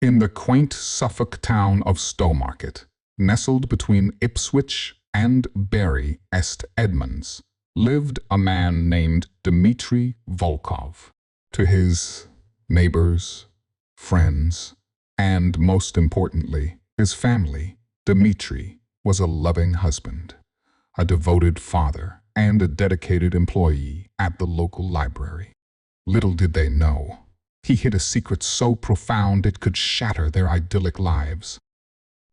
In the quaint Suffolk town of Stowmarket, nestled between Ipswich and Bury St Edmunds, lived a man named Dmitri Volkov. To his neighbors, friends, and most importantly, his family, Dmitri was a loving husband, a devoted father, and a dedicated employee at the local library. Little did they know, he hid a secret so profound it could shatter their idyllic lives.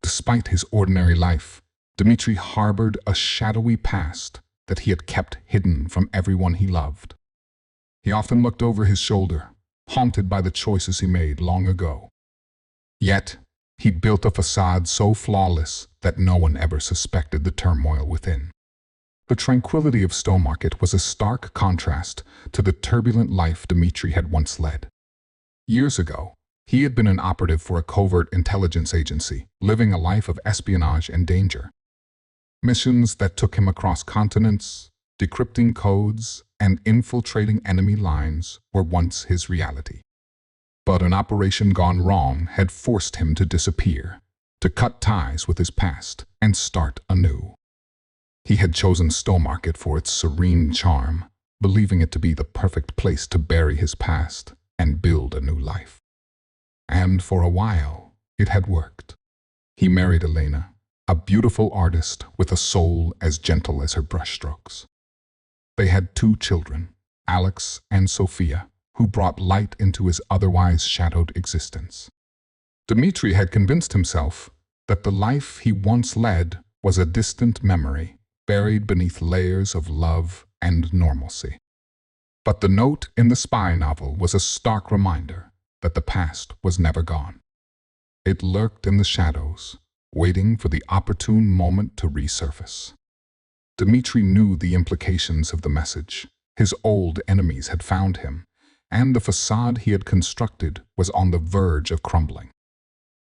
Despite his ordinary life, Dmitri harbored a shadowy past that he had kept hidden from everyone he loved. He often looked over his shoulder, haunted by the choices he made long ago. Yet, he built a facade so flawless that no one ever suspected the turmoil within. The tranquility of Stowmarket was a stark contrast to the turbulent life Dmitri had once led. Years ago, he had been an operative for a covert intelligence agency, living a life of espionage and danger. Missions that took him across continents, decrypting codes, and infiltrating enemy lines were once his reality. But an operation gone wrong had forced him to disappear, to cut ties with his past and start anew. He had chosen Stowmarket for its serene charm, believing it to be the perfect place to bury his past and build a new life. And for a while, it had worked. He married Elena, a beautiful artist with a soul as gentle as her brushstrokes. They had 2 children, Alex and Sophia, who brought light into his otherwise shadowed existence. Dmitri had convinced himself that the life he once led was a distant memory, buried beneath layers of love and normalcy. But the note in the spy novel was a stark reminder that the past was never gone. It lurked in the shadows, waiting for the opportune moment to resurface. Dmitri knew the implications of the message. His old enemies had found him, and the facade he had constructed was on the verge of crumbling.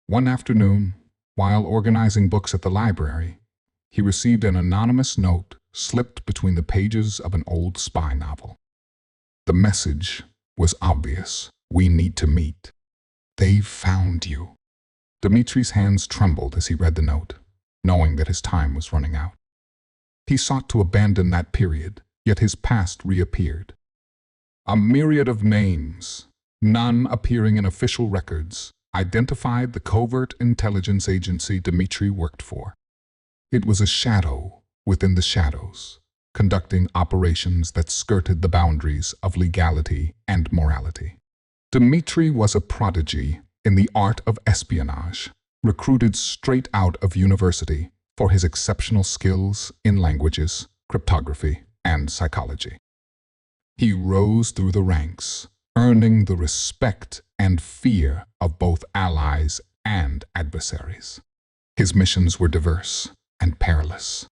One afternoon, while organizing books at the library, he received an anonymous note slipped between the pages of an old spy novel. The message was obvious. "We need to meet. They've found you." Dmitri's hands trembled as he read the note, knowing that his time was running out. He sought to abandon that period, yet his past reappeared. A myriad of names, none appearing in official records, identified the covert intelligence agency Dmitri worked for. It was a shadow within the shadows, conducting operations that skirted the boundaries of legality and morality. Dmitri was a prodigy in the art of espionage, recruited straight out of university for his exceptional skills in languages, cryptography, and psychology. He rose through the ranks, earning the respect and fear of both allies and adversaries. His missions were diverse and perilous.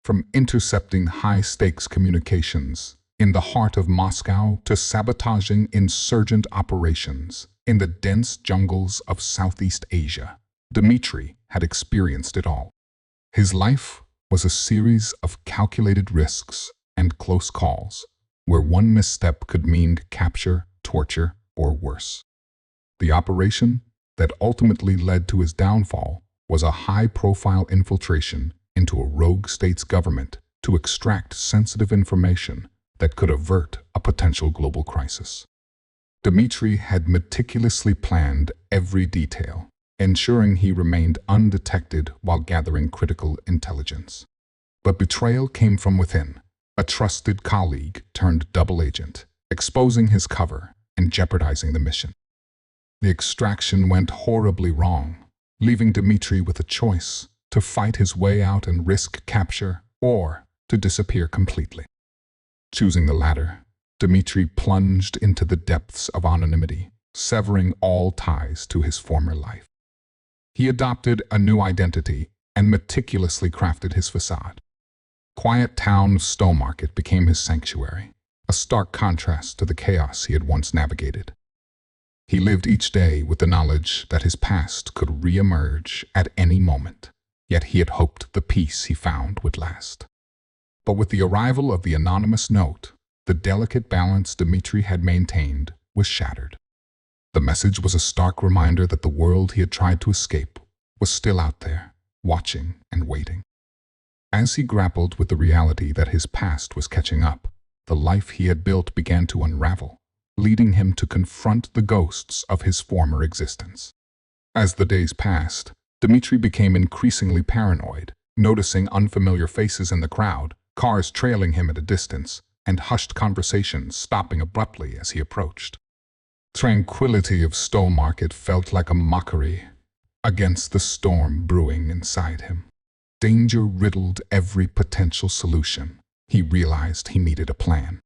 From intercepting high-stakes communications in the heart of Moscow to sabotaging insurgent operations in the dense jungles of Southeast Asia, Dmitri had experienced it all. His life was a series of calculated risks and close calls, where one misstep could mean capture, torture, or worse. The operation that ultimately led to his downfall was a high-profile infiltration into a rogue state's government to extract sensitive information that could avert a potential global crisis. Dmitri had meticulously planned every detail, ensuring he remained undetected while gathering critical intelligence. But betrayal came from within. A trusted colleague turned double agent, exposing his cover and jeopardizing the mission. The extraction went horribly wrong, leaving Dmitri with a choice: to fight his way out and risk capture, or to disappear completely. Choosing the latter, Dmitri plunged into the depths of anonymity, severing all ties to his former life. He adopted a new identity and meticulously crafted his facade. Quiet town of Stowmarket became his sanctuary, a stark contrast to the chaos he had once navigated. He lived each day with the knowledge that his past could re-emerge at any moment, yet he had hoped the peace he found would last. But with the arrival of the anonymous note, the delicate balance Dmitri had maintained was shattered. The message was a stark reminder that the world he had tried to escape was still out there, watching and waiting. As he grappled with the reality that his past was catching up, the life he had built began to unravel, leading him to confront the ghosts of his former existence. As the days passed, Dmitri became increasingly paranoid, noticing unfamiliar faces in the crowd, cars trailing him at a distance, and hushed conversations stopping abruptly as he approached. Tranquility of Stowmarket felt like a mockery against the storm brewing inside him. Danger riddled every potential solution. He realized he needed a plan.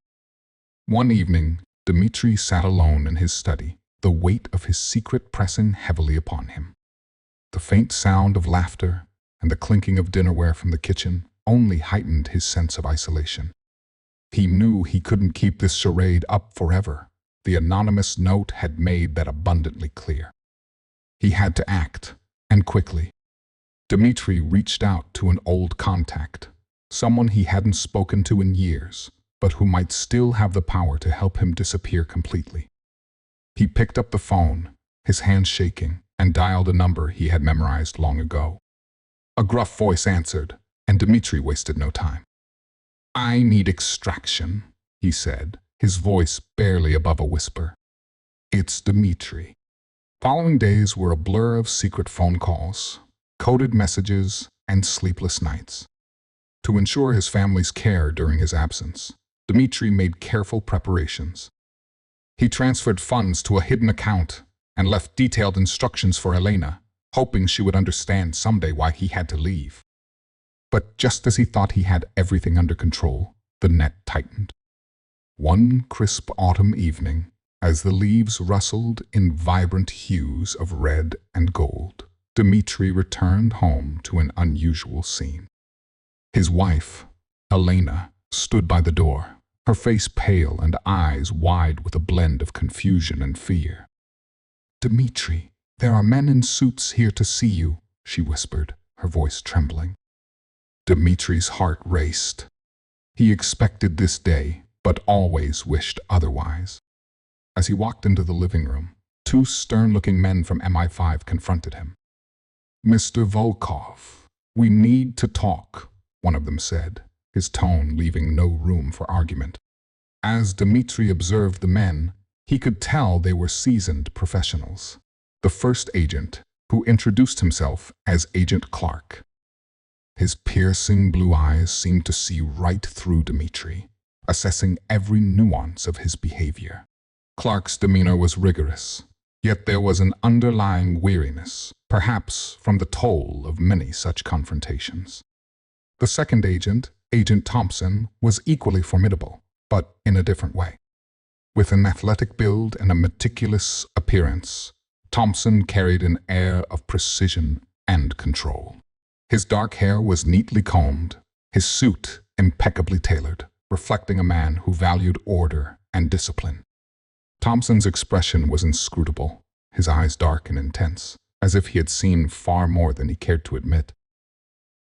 One evening, Dmitri sat alone in his study, the weight of his secret pressing heavily upon him. The faint sound of laughter and the clinking of dinnerware from the kitchen only heightened his sense of isolation. He knew he couldn't keep this charade up forever. The anonymous note had made that abundantly clear. He had to act, and quickly. Dmitri reached out to an old contact, someone he hadn't spoken to in years, but who might still have the power to help him disappear completely. He picked up the phone, his hands shaking, and dialed a number he had memorized long ago. A gruff voice answered, and Dmitri wasted no time. "I need extraction," he said, his voice barely above a whisper. "It's Dmitri." Following days were a blur of secret phone calls, coded messages, and sleepless nights. To ensure his family's care during his absence, Dmitri made careful preparations. He transferred funds to a hidden account and left detailed instructions for Elena, hoping she would understand someday why he had to leave. But just as he thought he had everything under control, the net tightened. One crisp autumn evening, as the leaves rustled in vibrant hues of red and gold, Dmitri returned home to an unusual scene. His wife, Elena, stood by the door, her face pale and eyes wide with a blend of confusion and fear. "Dmitri, there are men in suits here to see you," she whispered, her voice trembling. Dmitri's heart raced. He expected this day, but always wished otherwise. As he walked into the living room, two stern-looking men from MI5 confronted him. "Mr. Volkov, we need to talk," one of them said, his tone leaving no room for argument. As Dmitri observed the men, he could tell they were seasoned professionals. The first agent, who introduced himself as Agent Clark. His piercing blue eyes seemed to see right through Dmitri, assessing every nuance of his behavior. Clark's demeanor was rigorous, yet there was an underlying weariness, perhaps from the toll of many such confrontations. The second agent, Agent Thompson, was equally formidable, but in a different way. With an athletic build and a meticulous appearance, Thompson carried an air of precision and control. His dark hair was neatly combed, his suit impeccably tailored, reflecting a man who valued order and discipline. Thompson's expression was inscrutable, his eyes dark and intense, as if he had seen far more than he cared to admit.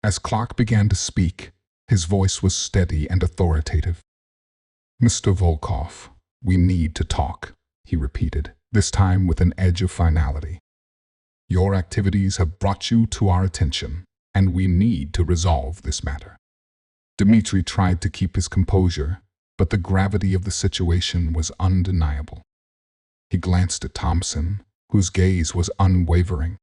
As Clark began to speak, his voice was steady and authoritative. "Mr. Volkov, we need to talk," he repeated, this time with an edge of finality. "Your activities have brought you to our attention, and we need to resolve this matter." Dmitri tried to keep his composure, but the gravity of the situation was undeniable. He glanced at Thompson, whose gaze was unwavering.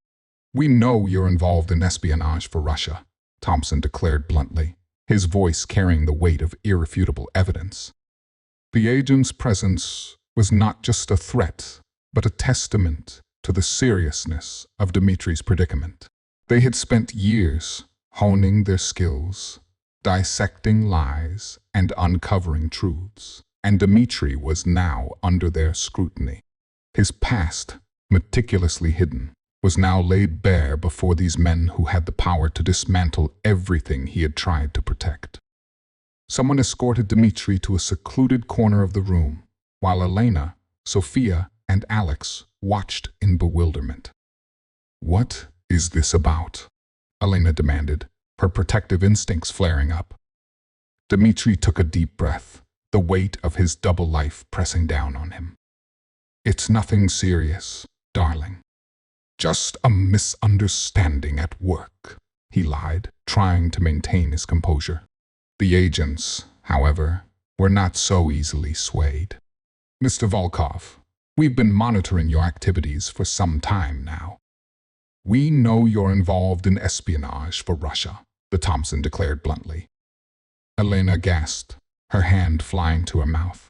"We know you're involved in espionage for Russia," Thompson declared bluntly, his voice carrying the weight of irrefutable evidence. The agent's presence was not just a threat, but a testament to the seriousness of Dmitri's predicament. They had spent years honing their skills, dissecting lies and uncovering truths, and Dmitri was now under their scrutiny. His past, meticulously hidden, was now laid bare before these men who had the power to dismantle everything he had tried to protect. Someone escorted Dmitri to a secluded corner of the room, while Elena, Sophia, and Alex watched in bewilderment. "What is this about?" Elena demanded, her protective instincts flaring up. Dmitri took a deep breath, the weight of his double life pressing down on him. It's nothing serious, darling. Just a misunderstanding at work, he lied, trying to maintain his composure. The agents, however, were not so easily swayed. Mr. Volkov, we've been monitoring your activities for some time now. We know you're involved in espionage for Russia, the Thompson declared bluntly. Elena gasped, her hand flying to her mouth.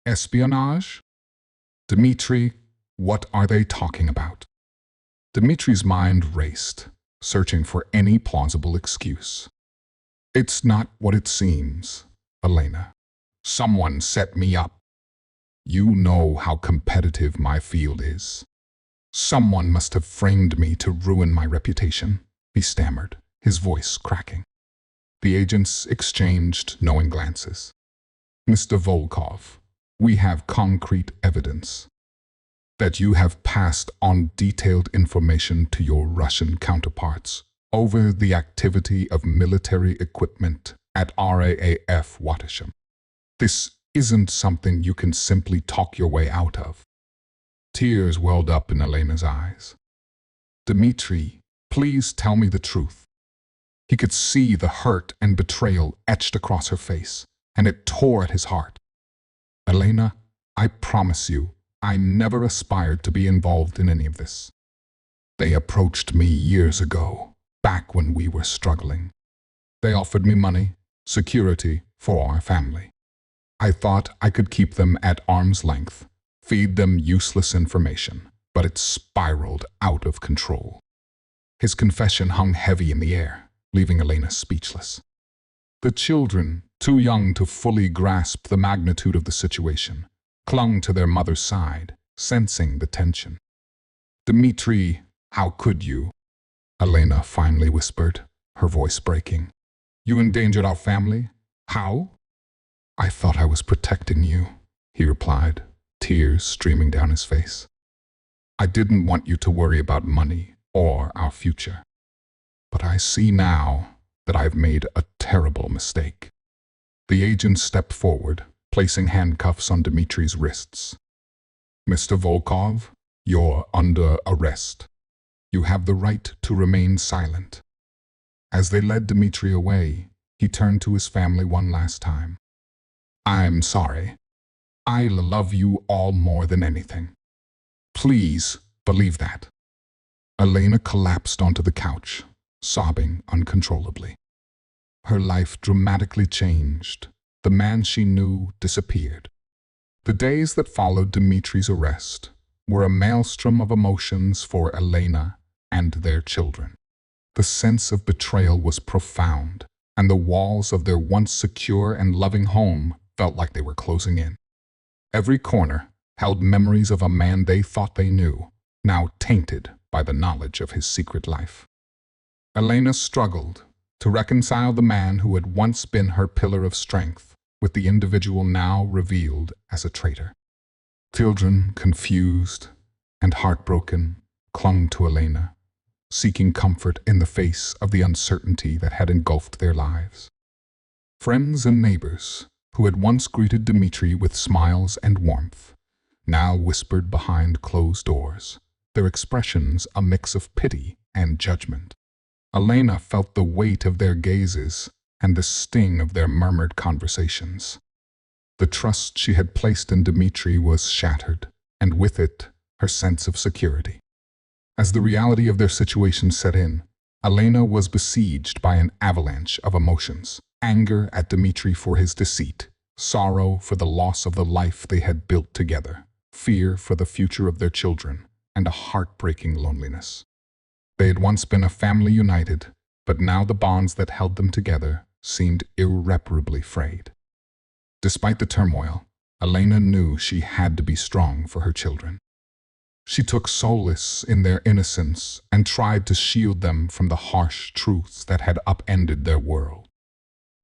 Espionage? Dmitri, what are they talking about? Dmitri's mind raced, searching for any plausible excuse. It's not what it seems, Elena. Someone set me up. You know how competitive my field is. Someone must have framed me to ruin my reputation, he stammered, his voice cracking. The agents exchanged knowing glances. Mr. Volkov, we have concrete evidence that you have passed on detailed information to your Russian counterparts over the activity of military equipment at RAAF Wattisham. This isn't something you can simply talk your way out of. Tears welled up in Elena's eyes. Dmitri, please tell me the truth. He could see the hurt and betrayal etched across her face, and it tore at his heart. Elena, I promise you, I never aspired to be involved in any of this. They approached me years ago, back when we were struggling. They offered me money, security for our family. I thought I could keep them at arm's length, feed them useless information, but it spiraled out of control. His confession hung heavy in the air, leaving Elena speechless. The children, too young to fully grasp the magnitude of the situation, clung to their mother's side, sensing the tension. Dmitri, how could you? Elena finally whispered, her voice breaking. You endangered our family? How? I thought I was protecting you, he replied, tears streaming down his face. I didn't want you to worry about money or our future. But I see now that I've made a terrible mistake. The agent stepped forward, placing handcuffs on Dmitri's wrists. Mr. Volkov, you're under arrest. You have the right to remain silent. As they led Dmitri away, he turned to his family one last time. I'm sorry. I love you all more than anything. Please believe that. Elena collapsed onto the couch, sobbing uncontrollably. Her life dramatically changed. The man she knew disappeared. The days that followed Dmitri's arrest were a maelstrom of emotions for Elena and their children. The sense of betrayal was profound, and the walls of their once secure and loving home felt like they were closing in. Every corner held memories of a man they thought they knew, now tainted by the knowledge of his secret life. Elena struggled to reconcile the man who had once been her pillar of strength with the individual now revealed as a traitor. Children, confused and heartbroken, clung to Elena, seeking comfort in the face of the uncertainty that had engulfed their lives. Friends and neighbors, who had once greeted Dmitri with smiles and warmth, now whispered behind closed doors, their expressions a mix of pity and judgment. Elena felt the weight of their gazes and the sting of their murmured conversations. The trust she had placed in Dmitri was shattered, and with it, her sense of security. As the reality of their situation set in, Elena was besieged by an avalanche of emotions: anger at Dmitri for his deceit, sorrow for the loss of the life they had built together, fear for the future of their children, and a heartbreaking loneliness. They had once been a family united, but now the bonds that held them together seemed irreparably frayed. Despite the turmoil, Elena knew she had to be strong for her children. She took solace in their innocence and tried to shield them from the harsh truths that had upended their world.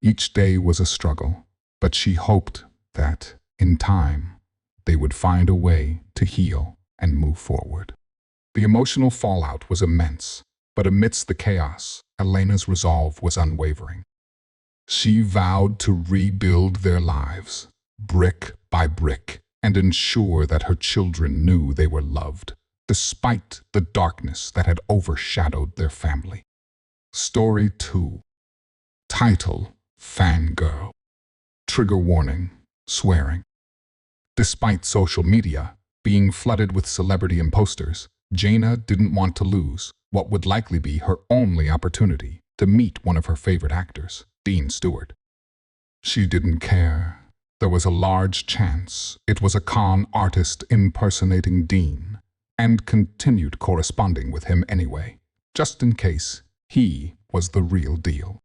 Each day was a struggle, but she hoped that, in time, they would find a way to heal and move forward. The emotional fallout was immense, but amidst the chaos, Elena's resolve was unwavering. She vowed to rebuild their lives, brick by brick, and ensure that her children knew they were loved, despite the darkness that had overshadowed their family. Story 2. Title: Fangirl. Trigger warning: swearing. Despite social media being flooded with celebrity imposters, Jaina didn't want to lose what would likely be her only opportunity to meet one of her favorite actors, Dean Stewart. She didn't care. There was a large chance it was a con artist impersonating Dean, and continued corresponding with him anyway, just in case he was the real deal.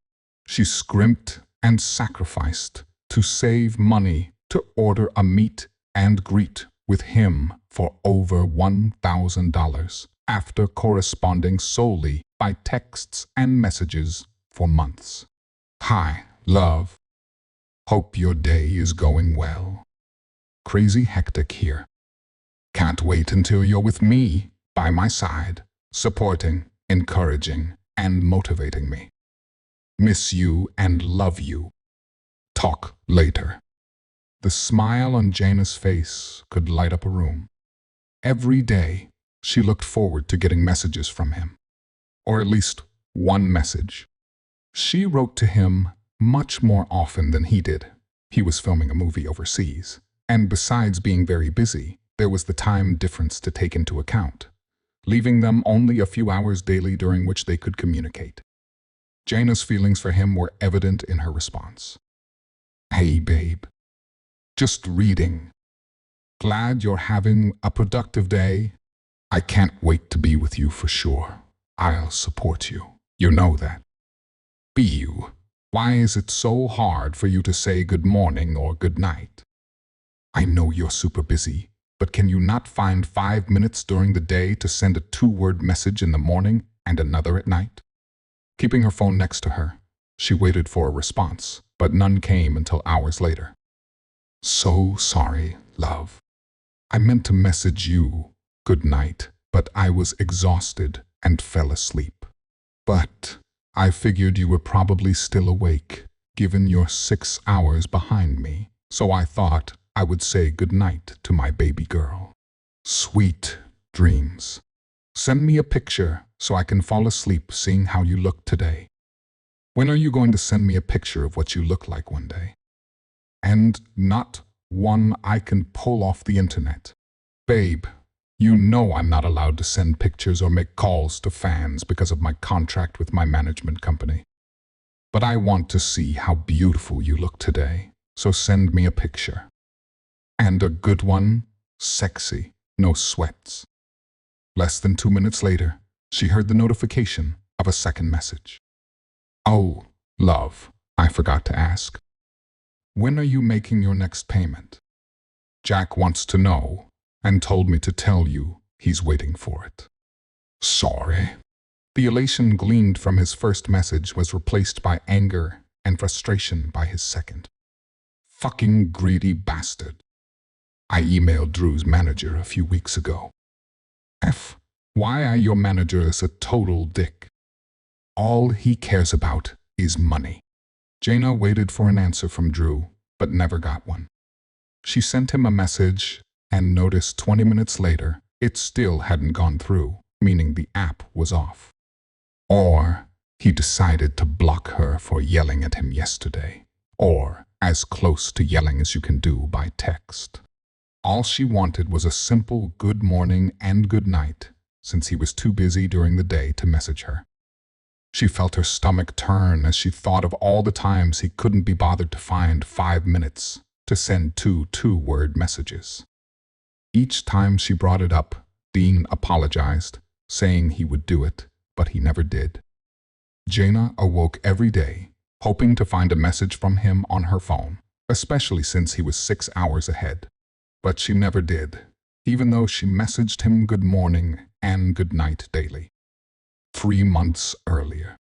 She scrimped and sacrificed to save money to order a meet and greet with him for over $1,000 after corresponding solely by texts and messages for months. Hi, love. Hope your day is going well. Crazy hectic here. Can't wait until you're with me, by my side, supporting, encouraging, and motivating me. Miss you and love you. Talk later. The smile on Jaina's face could light up a room. Every day, she looked forward to getting messages from him. Or at least one message. She wrote to him much more often than he did. He was filming a movie overseas, and besides being very busy, there was the time difference to take into account, leaving them only a few hours daily during which they could communicate. Jaina's feelings for him were evident in her response. Hey babe, just reading. Glad you're having a productive day. I can't wait to be with you for sure. I'll support you. You know that. Be you. Why is it so hard for you to say good morning or good night? I know you're super busy, but can you not find 5 minutes during the day to send a 2-word message in the morning and another at night? Keeping her phone next to her, she waited for a response, but none came until hours later. So sorry, love. I meant to message you good night, but I was exhausted and fell asleep. But I figured you were probably still awake, given you're 6 hours behind me, so I thought I would say goodnight to my baby girl. Sweet dreams. Send me a picture so I can fall asleep seeing how you look today. When are you going to send me a picture of what you look like one day? And not one I can pull off the internet. Babe, you know I'm not allowed to send pictures or make calls to fans because of my contract with my management company. But I want to see how beautiful you look today, so send me a picture. And a good one, sexy, no sweats. Less than 2 minutes later, she heard the notification of a second message. Oh, love, I forgot to ask. When are you making your next payment? Jack wants to know and told me to tell you he's waiting for it. Sorry. The elation gleaned from his first message was replaced by anger and frustration by his second. Fucking greedy bastard. I emailed Drew's manager a few weeks ago. Why are your managers a total dick? All he cares about is money. Jaina waited for an answer from Drew, but never got one. She sent him a message and noticed 20 minutes later it still hadn't gone through, meaning the app was off. Or he decided to block her for yelling at him yesterday, or as close to yelling as you can do by text. All she wanted was a simple good morning and good night, since he was too busy during the day to message her. She felt her stomach turn as she thought of all the times he couldn't be bothered to find 5 minutes to send 2 2-word messages. Each time she brought it up, Dean apologized, saying he would do it, but he never did. Jaina awoke every day, hoping to find a message from him on her phone, especially since he was 6 hours ahead. But she never did, even though she messaged him good morning and good night daily. 3 months earlier,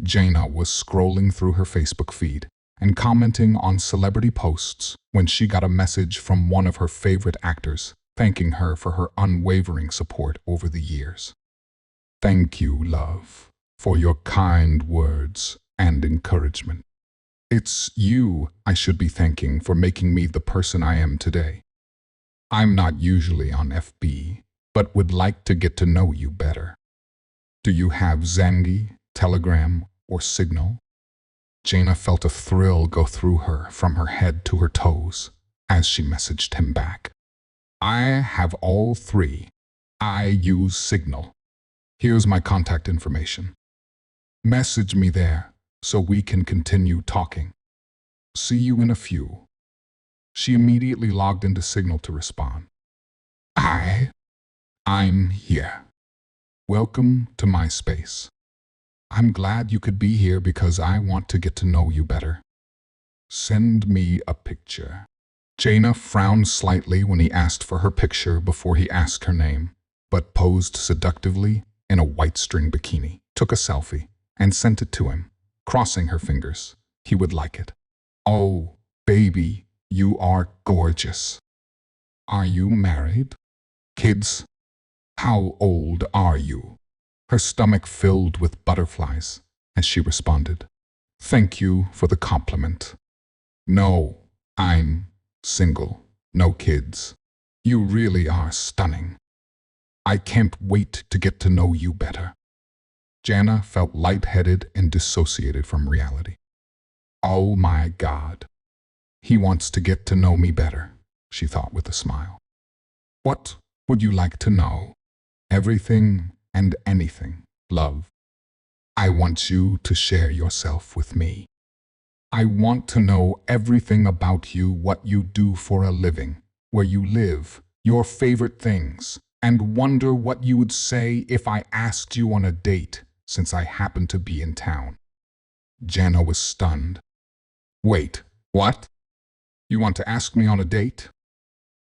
Jaina was scrolling through her Facebook feed and commenting on celebrity posts when she got a message from one of her favorite actors thanking her for her unwavering support over the years. Thank you, love, for your kind words and encouragement. It's you I should be thanking for making me the person I am today. I'm not usually on FB, but would like to get to know you better. Do you have Zangi, Telegram, or Signal? Jaina felt a thrill go through her from her head to her toes as she messaged him back. I have all three. I use Signal. Here's my contact information. Message me there so we can continue talking. See you in a few. She immediately logged into Signal to respond. I'm here. Welcome to my space. I'm glad you could be here because I want to get to know you better. Send me a picture. Jaina frowned slightly when he asked for her picture before he asked her name, but posed seductively in a white string bikini, took a selfie, and sent it to him, crossing her fingers. He would like it. Oh, baby, you are gorgeous. Are you married? Kids? How old are you? Her stomach filled with butterflies as she responded. Thank you for the compliment. No, I'm single, no kids. You really are stunning. I can't wait to get to know you better. Jana felt lightheaded and dissociated from reality. Oh my God. He wants to get to know me better, she thought with a smile. What would you like to know? Everything and anything, love. I want you to share yourself with me. I want to know everything about you, what you do for a living, where you live, your favorite things, and wonder what you would say if I asked you on a date, since I happen to be in town. Jana was stunned. Wait, what? You want to ask me on a date?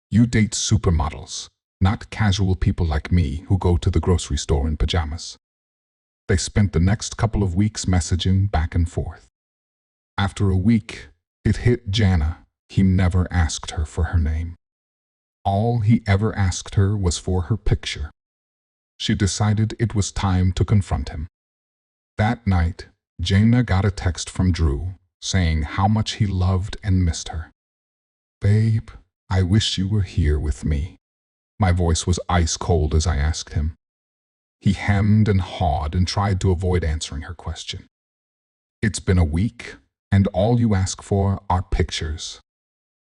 You date supermodels, not casual people like me who go to the grocery store in pajamas. They spent the next couple of weeks messaging back and forth. After a week, it hit Jana. He never asked her for her name. All he ever asked her was for her picture. She decided it was time to confront him. That night, Jana got a text from Drew saying how much he loved and missed her. Babe, I wish you were here with me. My voice was ice cold as I asked him. He hemmed and hawed and tried to avoid answering her question. It's been a week, and all you ask for are pictures.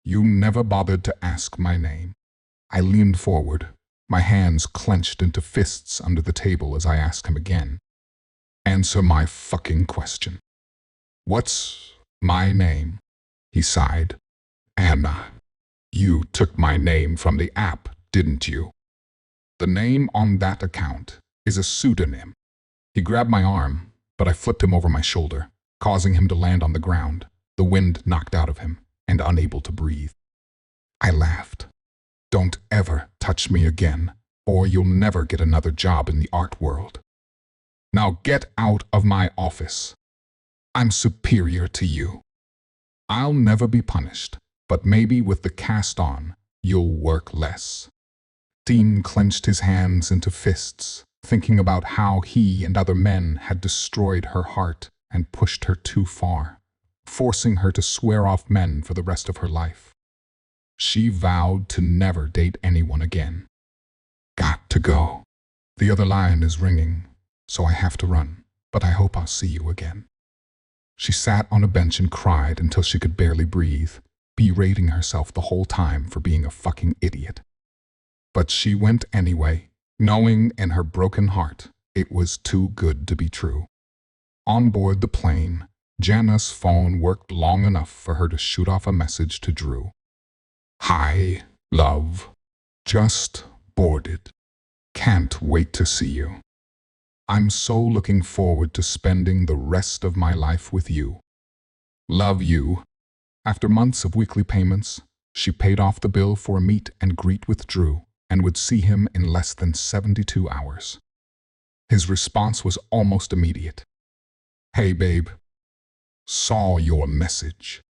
You never bothered to ask my name. I leaned forward, my hands clenched into fists under the table as I asked him again. Answer my fucking question. What's my name? He sighed. Anna, you took my name from the app, didn't you? The name on that account is a pseudonym. He grabbed my arm, but I flipped him over my shoulder, causing him to land on the ground, the wind knocked out of him, and unable to breathe. I laughed. Don't ever touch me again, or you'll never get another job in the art world. Now get out of my office. I'm superior to you. I'll never be punished, but maybe with the cast on, you'll work less. Dean clenched his hands into fists, thinking about how he and other men had destroyed her heart and pushed her too far, forcing her to swear off men for the rest of her life. She vowed to never date anyone again. Got to go. The other line is ringing, so I have to run, but I hope I'll see you again. She sat on a bench and cried until she could barely breathe, berating herself the whole time for being a fucking idiot. But she went anyway, knowing in her broken heart it was too good to be true. On board the plane, Jana's phone worked long enough for her to shoot off a message to Drew. Hi, love. Just boarded. Can't wait to see you. I'm so looking forward to spending the rest of my life with you. Love you. After months of weekly payments, she paid off the bill for a meet and greet with Drew and would see him in less than 72 hours. His response was almost immediate. Hey, babe. Saw your message.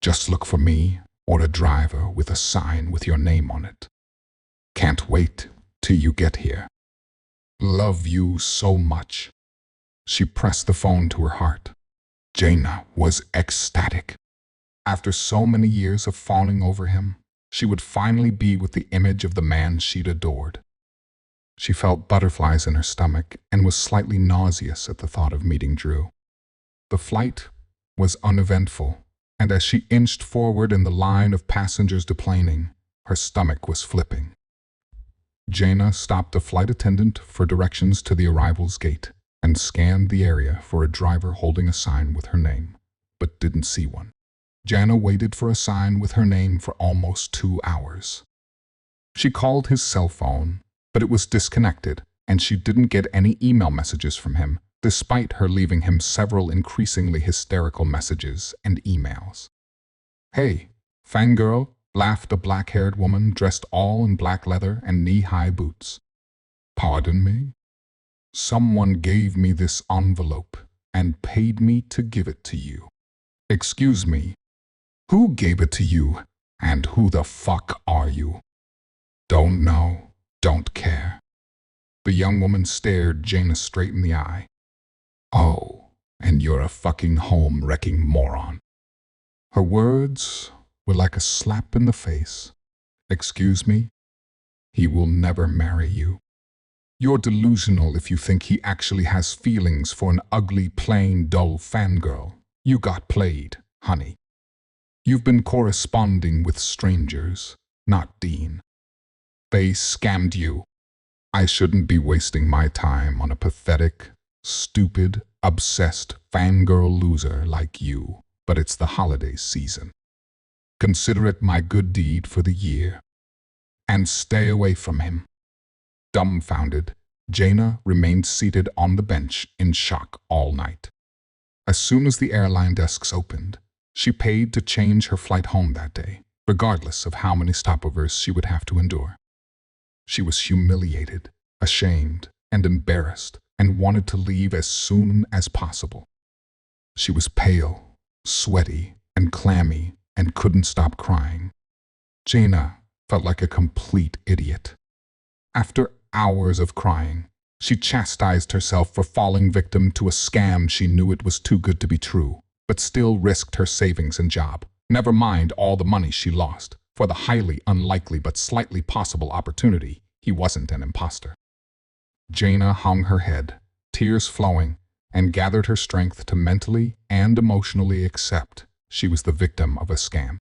Just look for me or a driver with a sign with your name on it. Can't wait till you get here. Love you so much. She pressed the phone to her heart. Jana was ecstatic. After so many years of fawning over him, She would finally be with the image of the man she'd adored. She felt butterflies in her stomach and was slightly nauseous at the thought of meeting Drew. The flight was uneventful, and as she inched forward in the line of passengers deplaning, her stomach was flipping. Jaina stopped a flight attendant for directions to the arrivals gate and scanned the area for a driver holding a sign with her name, but didn't see one. Jaina waited for a sign with her name for almost 2 hours. She called his cell phone, but it was disconnected, and she didn't get any email messages from him, despite her leaving him several increasingly hysterical messages and emails. "Hey, fangirl," laughed a black-haired woman dressed all in black leather and knee-high boots. "Pardon me? Someone gave me this envelope and paid me to give it to you. Excuse me, who gave it to you, and who the fuck are you?" "Don't know, don't care." The young woman stared Jaina straight in the eye. "Oh, and you're a fucking home-wrecking moron." Her words were like a slap in the face. "Excuse me? He will never marry you. You're delusional if you think he actually has feelings for an ugly, plain, dull fangirl. You got played, honey. You've been corresponding with strangers, not Dean. They scammed you. I shouldn't be wasting my time on a pathetic, stupid, obsessed fangirl loser like you, but it's the holiday season. Consider it my good deed for the year. And stay away from him." Dumbfounded, Jaina remained seated on the bench in shock all night. As soon as the airline desks opened, she paid to change her flight home that day, regardless of how many stopovers she would have to endure. She was humiliated, ashamed, and embarrassed, and wanted to leave as soon as possible. She was pale, sweaty, and clammy, and couldn't stop crying. Jaina felt like a complete idiot. After hours of crying, she chastised herself for falling victim to a scam she knew it was too good to be true, but still risked her savings and job. Never mind all the money she lost, for the highly unlikely but slightly possible opportunity he wasn't an imposter. Jaina hung her head, tears flowing, and gathered her strength to mentally and emotionally accept she was the victim of a scam.